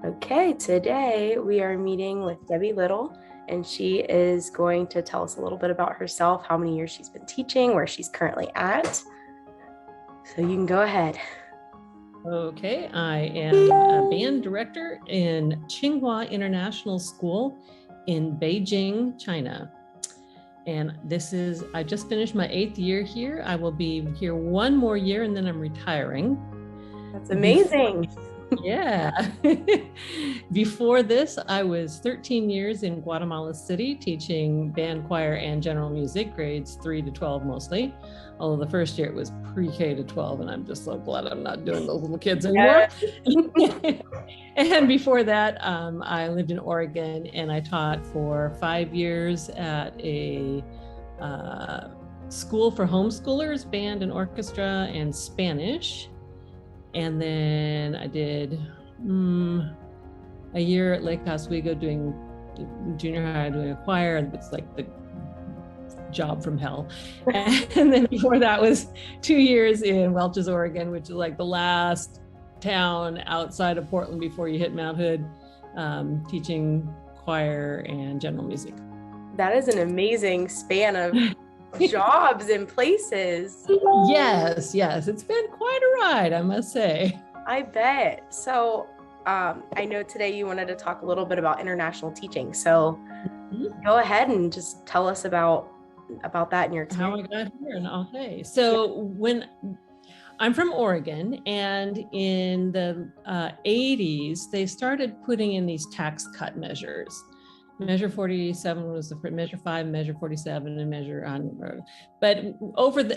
Okay, today we are meeting with Debby Lyttle, and she is going to tell us a little bit about herself, how many years she's been teaching, where she's currently at. So you can go ahead. Okay, I am a band director in Tsinghua International School in Beijing, China. And I just finished my 8th year here. I will be here one more year and then I'm retiring. That's amazing. Yeah. Before this, I was 13 years in Guatemala City teaching band, choir, and general music, grades 3 to 12 mostly. Although the first year it was pre-K to 12, and I'm just so glad I'm not doing those little kids anymore. And before that, I lived in Oregon, and I taught for 5 years at a school for homeschoolers, band and orchestra, and Spanish. And then I did a year at Lake Oswego doing junior high, doing a choir. It's like the job from hell. And then before that was 2 years in Welches, Oregon, which is like the last town outside of Portland before you hit Mount Hood, teaching choir and general music. That is an amazing span of jobs and places. Yes, it's been quite a ride, I must say. I bet. So I know today you wanted to talk a little bit about international teaching. So go ahead and just tell us about that and your experience. How I got here. Okay. So when I'm from Oregon, and in the 80s, they started putting in these tax cut measures. Measure 47 was the Measure 5, Measure 47, and Measure on the road. But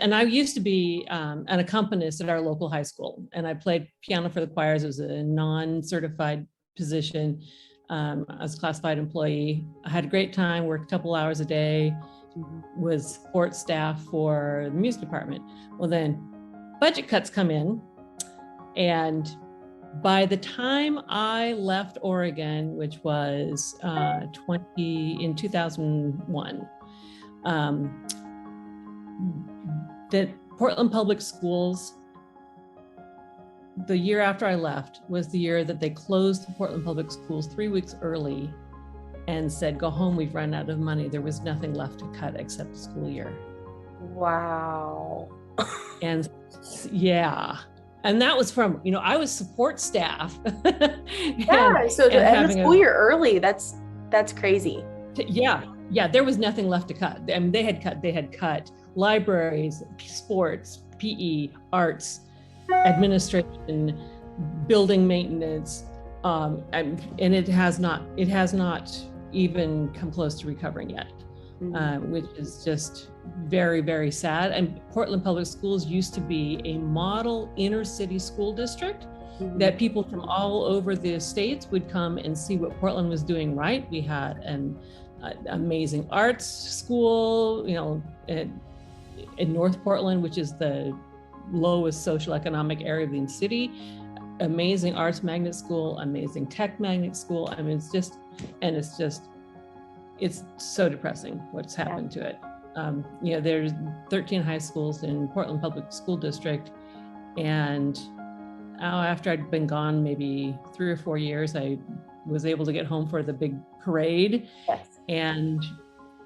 and I used to be an accompanist at our local high school, and I played piano for the choirs. It was a non-certified position. I was a classified employee. I had a great time, worked a couple hours a day, was support staff for the music department. Well, then budget cuts come in, and by the time I left Oregon, which was in 2001, the Portland Public Schools, the year after I left was the year that they closed the Portland Public Schools 3 weeks early and said, go home, we've run out of money. There was nothing left to cut except the school year. Wow. And yeah. And that was from, I was support staff. Yeah, so to end the school year early, that's crazy. Yeah, there was nothing left to cut. I mean, they had cut libraries, sports, PE, arts, administration, building maintenance, and it has not even come close to recovering yet, which is just very, very sad. And Portland Public Schools used to be a model inner city school district that people from all over the states would come and see what Portland was doing right. We had an amazing arts school, in North Portland, which is the lowest socioeconomic area of the city. Amazing arts magnet school, amazing tech magnet school. I mean, it's so depressing what's happened to it. There's 13 high schools in Portland Public School District, and after I'd been gone maybe 3 or 4 years, I was able to get home for the big parade. Yes. And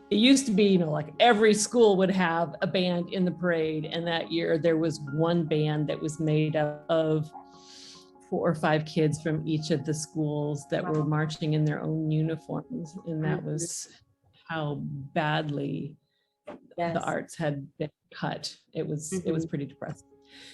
it used to be, like every school would have a band in the parade, and that year there was one band that was made up of 4 or 5 kids from each of the schools that were marching in their own uniforms, and that was how badly the arts had been cut. It was pretty depressing.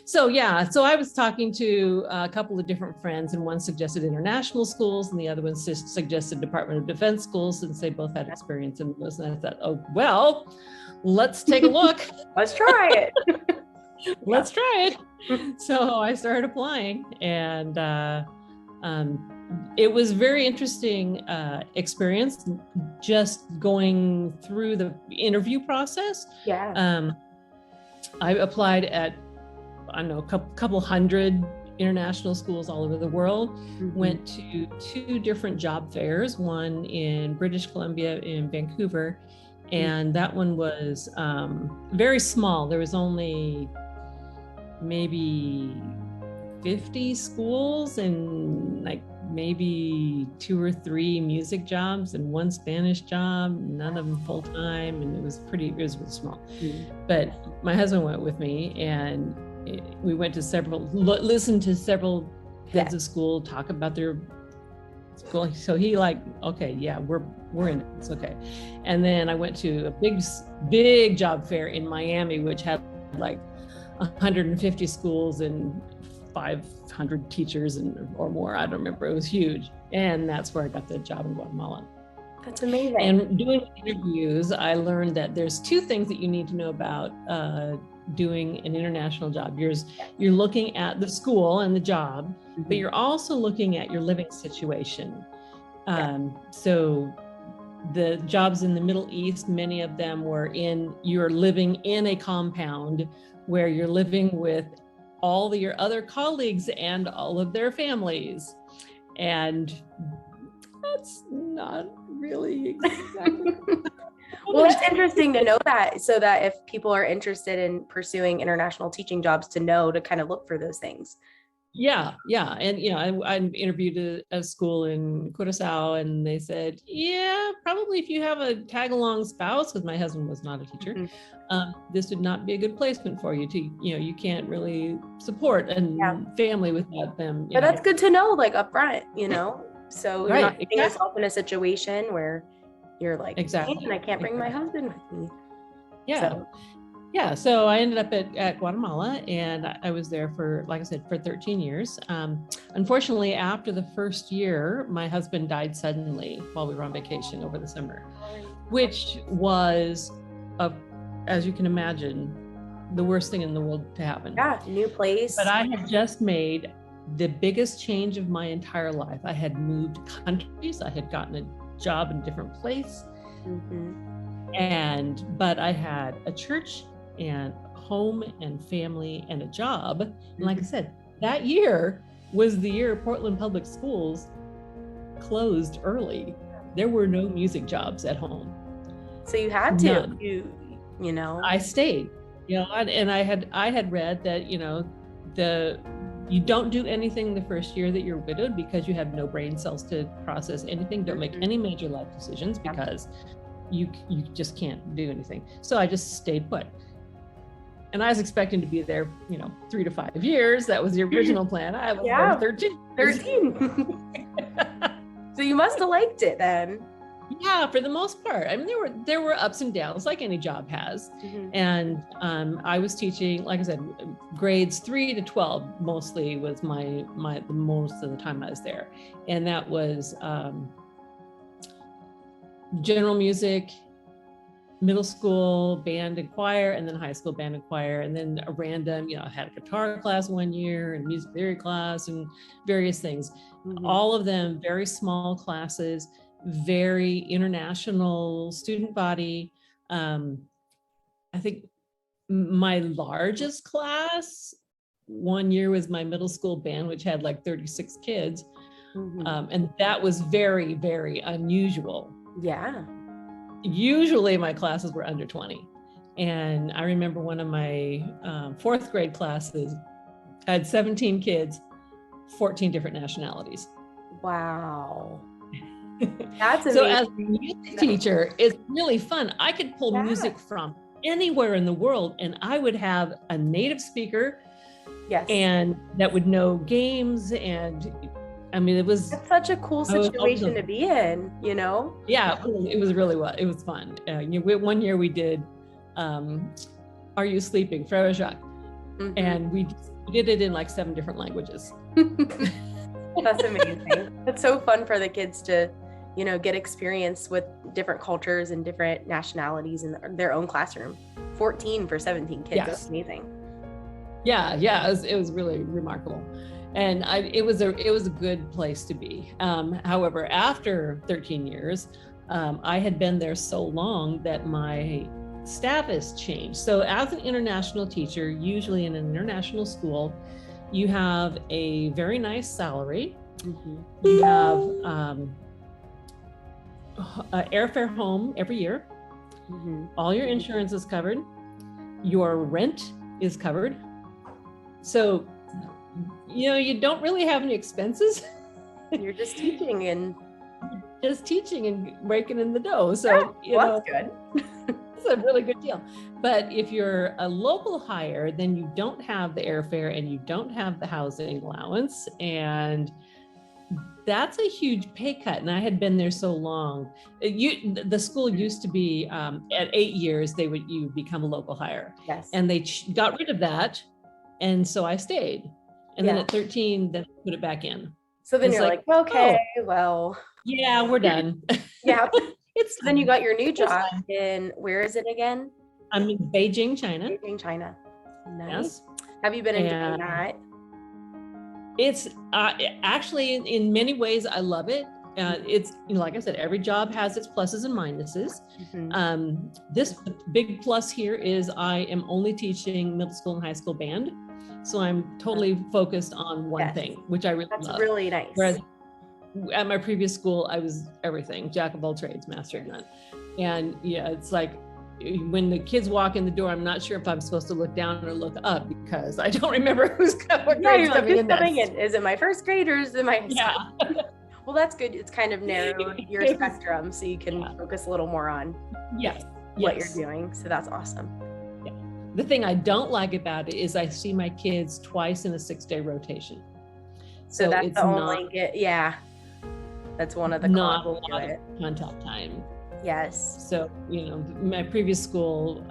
So I was talking to a couple of different friends, and one suggested international schools and the other one suggested Department of Defense schools, since they both had experience in those. And I thought, oh, well, let's take a look. Let's try it. Let's try it. So I started applying, and it was very interesting experience just going through the interview process. Yeah. I applied at, a couple hundred international schools all over the world, went to 2 different job fairs, one in British Columbia, in Vancouver, and that one was very small. There was only maybe 50 schools and like maybe 2 or 3 music jobs and 1 Spanish job, none of them full-time, and it was really small. But my husband went with me, and we went to listened to several heads of school talk about their school. So he okay, yeah, we're in it. It's okay. And then I went to a big job fair in Miami, which had like 150 schools and 500 teachers or more. I don't remember. It was huge. And that's where I got the job in Guatemala. That's amazing. And doing interviews, I learned that there's 2 things that you need to know about doing an international job. You're looking at the school and the job, but you're also looking at your living situation. So the jobs in the Middle East, many of them you're living in a compound where you're living with all your other colleagues and all of their families. And that's not really exactly. Well, it's interesting to know that, so that if people are interested in pursuing international teaching jobs, to kind of look for those things. Yeah. And, I interviewed a school in Curacao, and they said, yeah, probably if you have a tag-along spouse, because my husband was not a teacher, this would not be a good placement for you you can't really support a family without them. But that's good to know, up front, so you're not putting yourself in a situation where you're like, exactly, I can't bring my husband with me. So I ended up at Guatemala, and I was there for, like I said, for 13 years. Unfortunately, after the first year, my husband died suddenly while we were on vacation over the summer, which was, as you can imagine, the worst thing in the world to happen. Yeah, new place. But I had just made the biggest change of my entire life. I had moved countries. I had gotten a job in a different place. But I had a church and home and family and a job. And like I said, that year was the year Portland Public Schools closed early. There were no music jobs at home. So you had to, I stayed, and I had read that, you don't do anything the first year that you're widowed, because you have no brain cells to process anything. Don't make any major life decisions, because you just can't do anything. So I just stayed put. And I was expecting to be there, 3 to 5 years. That was the original plan. I was there 13. So you must have liked it then. Yeah, for the most part. I mean, there were ups and downs, like any job has. And I was teaching, like I said, grades 3 to 12 mostly was the most of the time I was there. And that was general music, middle school band and choir, and then high school band and choir, and then a random, I had a guitar class one year and music theory class and various things. All of them very small classes, very international student body. I think my largest class one year was my middle school band, which had like 36 kids. And that was very, very unusual. Yeah. Usually my classes were under 20. And I remember one of my 4th grade classes had 17 kids, 14 different nationalities. Wow. That's amazing. So as a music teacher, it's really fun. I could pull music from anywhere in the world, and I would have a native speaker and that would know games, and I mean, it's such a cool situation to be in, Yeah, it was really it was fun. One year we did Are You Sleeping? Frère Jacques. And we did it in like 7 different languages. That's amazing. It's so fun for the kids to, get experience with different cultures and different nationalities in their own classroom. 14 for 17 kids. Yes. That's amazing. Yeah, it was really remarkable. And it was a good place to be. However, after 13 years, I had been there so long that my status changed. So as an international teacher, usually in an international school, you have a very nice salary. You have airfare home every year. All your insurance is covered. Your rent is covered. So you don't really have any expenses. You're just teaching and breaking in the dough. So, that's good. It's a really good deal. But if you're a local hire, then you don't have the airfare and you don't have the housing allowance. And that's a huge pay cut. And I had been there so long. The school used to be at 8 years, you become a local hire. Yes. And they got rid of that. And so I stayed. And then at 13, then I put it back in. So then you're like, okay, well. Yeah, we're done. Yeah. Then you got your new job in, where is it again? I'm in Beijing, China. Beijing, China. Nice. Yes. Have you been enjoying that? It's actually, in many ways, I love it. It's, like I said, every job has its pluses and minuses. Mm-hmm. This big plus here is I am only teaching middle school and high school band. So I'm totally focused on one thing, which I really love. That's really nice. Whereas at my previous school, I was everything, jack of all trades, master of none. And it's like, when the kids walk in the door, I'm not sure if I'm supposed to look down or look up because I don't remember who's coming in. Is it my first grade or is it my Well, that's good. It's kind of narrowed your spectrum so you can focus a little more on what you're doing. So that's awesome. Yeah. The thing I don't like about it is I see my kids twice in a 6-day rotation. So that's it's the only that's one of the not a lot of contact time. Yes. So, my previous school,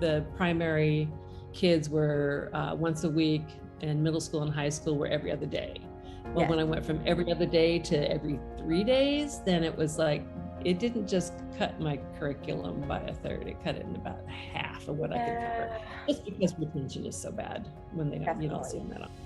the primary kids were once a week, and middle school and high school were every other day. Well, when I went from every other day to every 3 days, then it was like, it didn't just cut my curriculum by a third, it cut it in about half of what I could cover. Just because retention is so bad when you don't see them that often.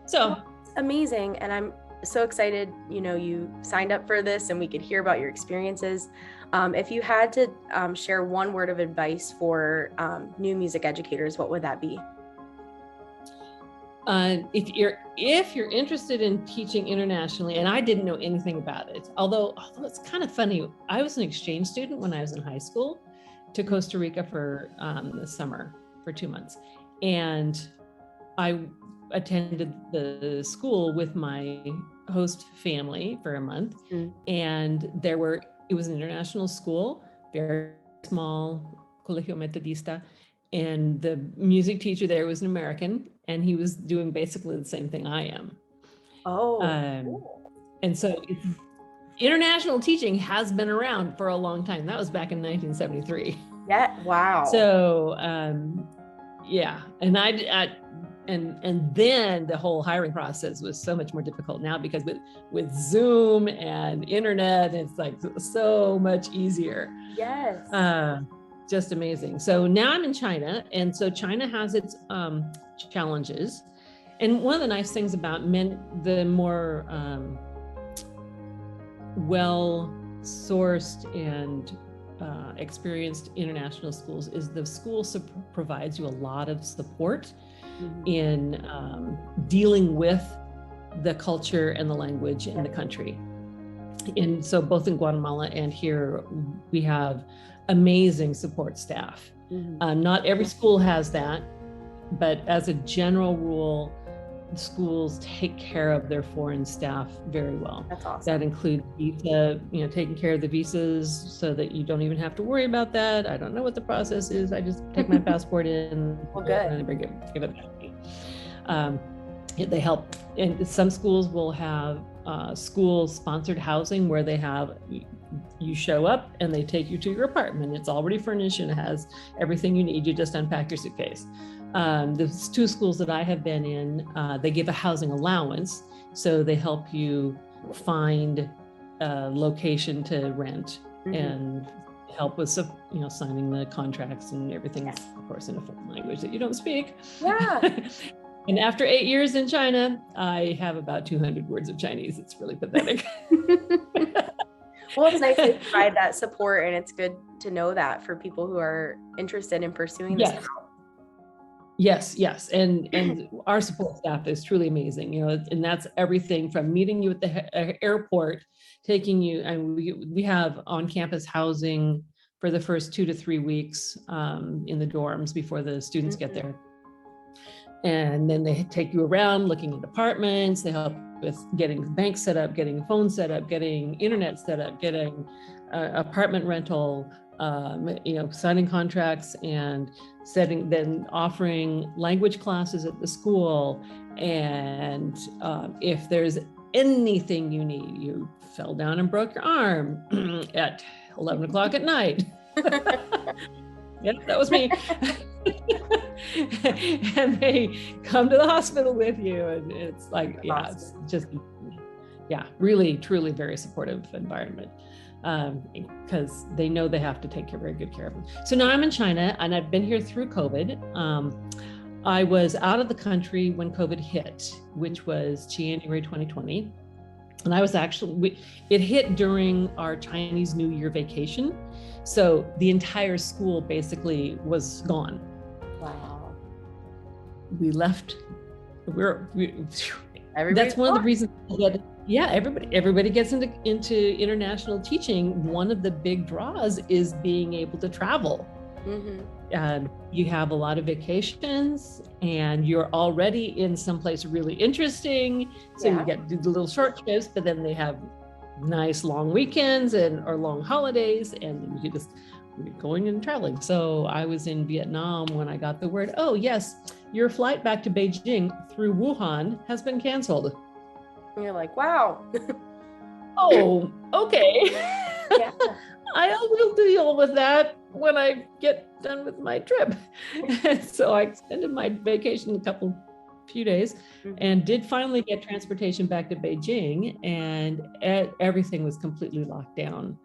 So amazing. And I'm so excited, you signed up for this and we could hear about your experiences. If you had to share one word of advice for new music educators, what would that be? If you're interested in teaching internationally, and I didn't know anything about it, although it's kind of funny, I was an exchange student when I was in high school to Costa Rica for the summer for 2 months. And I attended the school with my host family for a month. And it was an international school, very small, Colegio Metodista. And the music teacher there was an American, and he was doing basically the same thing I am. Cool. And so international teaching has been around for a long time. That was back in 1973. Yeah. Wow. So, and then the whole hiring process was so much more difficult now because with Zoom and internet, it's like so much easier. Yes. Just amazing. So now I'm in China, and so China has its challenges. And one of the nice things about the more well-sourced and experienced international schools is the school provides you a lot of support in dealing with the culture and the language in the country. And so both in Guatemala and here, we have amazing support staff. Not every school has that, but as a general rule, schools take care of their foreign staff very well. That's awesome. That includes visa, taking care of the visas so that you don't even have to worry about that. I don't know what the process is. I just take my passport in and give it back to me. They help, and some schools will have school-sponsored housing where they have, you show up and they take you to your apartment. It's already furnished and it has everything you need. You just unpack your suitcase. The 2 schools that I have been in, they give a housing allowance. So they help you find a location to rent and help with, signing the contracts and everything, of course, in a foreign language that you don't speak. Yeah. And after 8 years in China, I have about 200 words of Chinese. It's really pathetic. Well, it's nice to provide that support, and it's good to know that for people who are interested in pursuing this. Yes. And our support staff is truly amazing, and that's everything from meeting you at the airport, taking you, and we have on-campus housing for the first 2 to 3 weeks in the dorms before the students get there. And then they take you around looking at apartments. They help with getting bank set up, getting phone set up, getting internet set up, getting apartment rental, signing contracts and then offering language classes at the school. And if there's anything you need, you fell down and broke your arm at 11 o'clock at night. Yeah, that was me. And they come to the hospital with you, and it's like, it's just, really, truly very supportive environment, because they know they have to take very good care of them. So now I'm in China, and I've been here through COVID. I was out of the country when COVID hit, which was January 2020. And I was it hit during our Chinese New Year vacation. So the entire school basically was gone. Wow. We left. That's one of the reasons that, everybody gets into international teaching. One of the big draws is being able to travel. Mm-hmm. And you have a lot of vacations, and you're already in someplace really interesting. So you get to do the little short trips, but then they have nice long weekends or long holidays, and you just going and traveling. So I was in Vietnam when I got the word, oh yes, your flight back to Beijing through Wuhan has been canceled. And you're like, wow. Oh, okay. Yeah. I will deal with that when I get done with my trip. So I extended my vacation a few days, and did finally get transportation back to Beijing, and everything was completely locked down.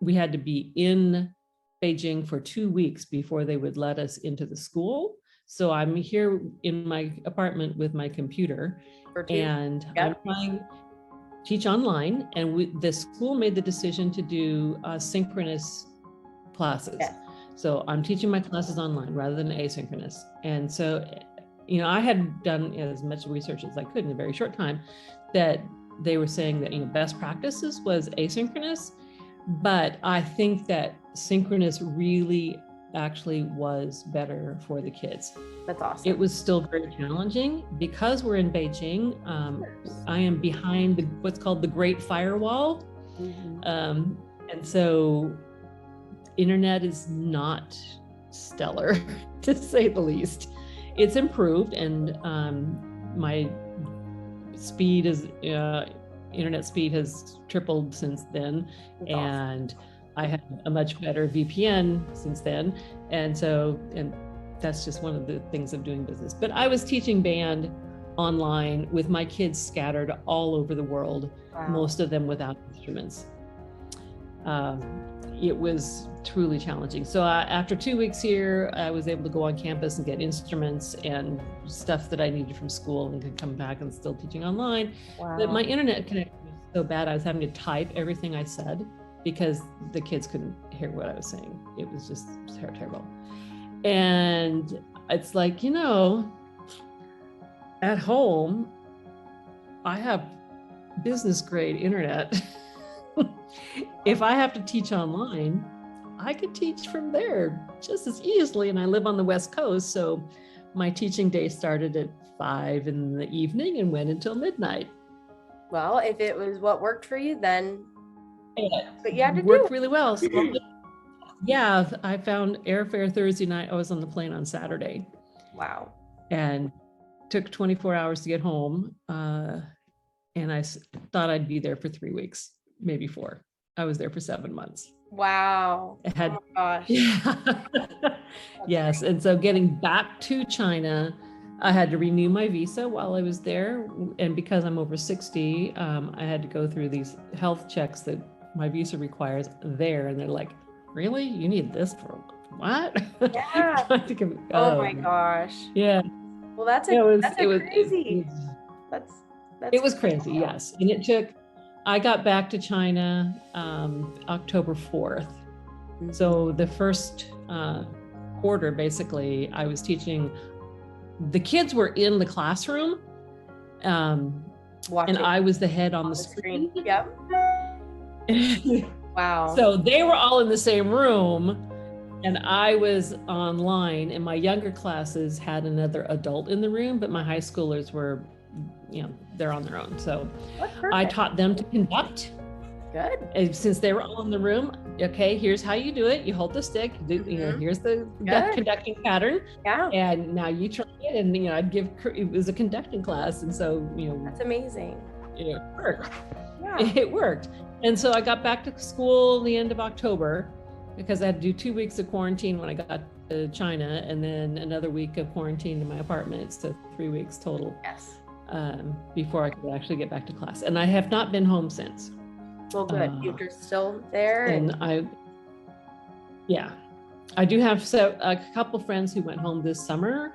We had to be in Beijing for 2 weeks before they would let us into the school. So I'm here in my apartment with my computer, and I'm trying to teach online. And the school made the decision to do synchronous classes. Yeah. So I'm teaching my classes online rather than asynchronous. And so, I had done as much research as I could in a very short time, that they were saying that, best practices was asynchronous, but I think that synchronous really actually was better for the kids. That's awesome. It was still very challenging because we're in Beijing. I am behind what's called the Great Firewall. Mm-hmm. And so internet is not stellar, to say the least. It's improved, and my speed internet speed has tripled since then. That's and awesome. I have a much better VPN since then. And that's just one of the things of doing business. But I was teaching band online with my kids scattered all over the world, wow. Most of them without instruments. It was truly challenging. So after 2 weeks here, I was able to go on campus and get instruments and stuff that I needed from school, and could come back and still teaching online. Wow. But my internet connection was so bad, I was having to type everything I said because the kids couldn't hear what I was saying. It was just terrible. And it's like, at home, I have business grade internet. If I have to teach online, I could teach from there just as easily. And I live on the West Coast, so my teaching day started at 5 in the evening and went until midnight. Well, if it was what worked for you, then but you had to worked really well. So, yeah, I found airfare Thursday night. I was on the plane on Saturday. Wow. And took 24 hours to get home. And I thought I'd be there for 3 weeks, maybe 4. I was there for 7 months. Wow. Oh my gosh. Yeah. Yes. And so getting back to China, I had to renew my visa while I was there. And because I'm over 60, I had to go through these health checks that my visa requires there. And they're like, really? You need this for what? Yeah. Oh my gosh. Yeah. Well, that's crazy. It was crazy, yes. And I got back to China October 4th. Mm-hmm. So the first quarter, basically, I was teaching. The kids were in the classroom, and I was the head on the screen. Yep. Wow. So they were all in the same room, And I was online, and my younger classes had another adult in the room, but my high schoolers were, they're on their own. So That's I perfect. taught them to conduct. Good. And since they were all in the room, okay, here's how you do it. You hold the stick, here's the Good. conducting pattern. Yeah. And now you try it. And, it was a conducting class. And so, That's amazing. it worked. Yeah. It worked. And so I got back to school the end of October because I had to do 2 weeks of quarantine when I got to China, and then another week of quarantine in my apartment. So 3 weeks total. Yes. Before I could actually get back to class. And I have not been home since. Well, good. You're still there. And I do have a couple friends who went home this summer.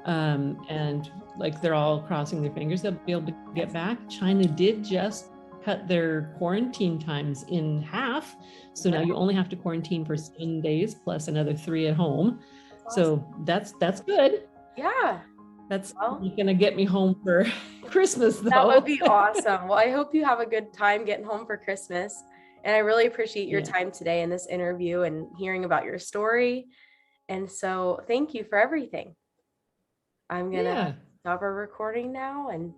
And like they're all crossing their fingers they'll be able to get back. China did just cut their quarantine times in half. So now you only have to quarantine for 7 days plus another 3 at home. So that's good. Yeah. That's going to get me home for Christmas, though. That would be awesome. Well, I hope you have a good time getting home for Christmas. And I really appreciate your time today in this interview and hearing about your story. And so thank you for everything. I'm going to stop our recording now and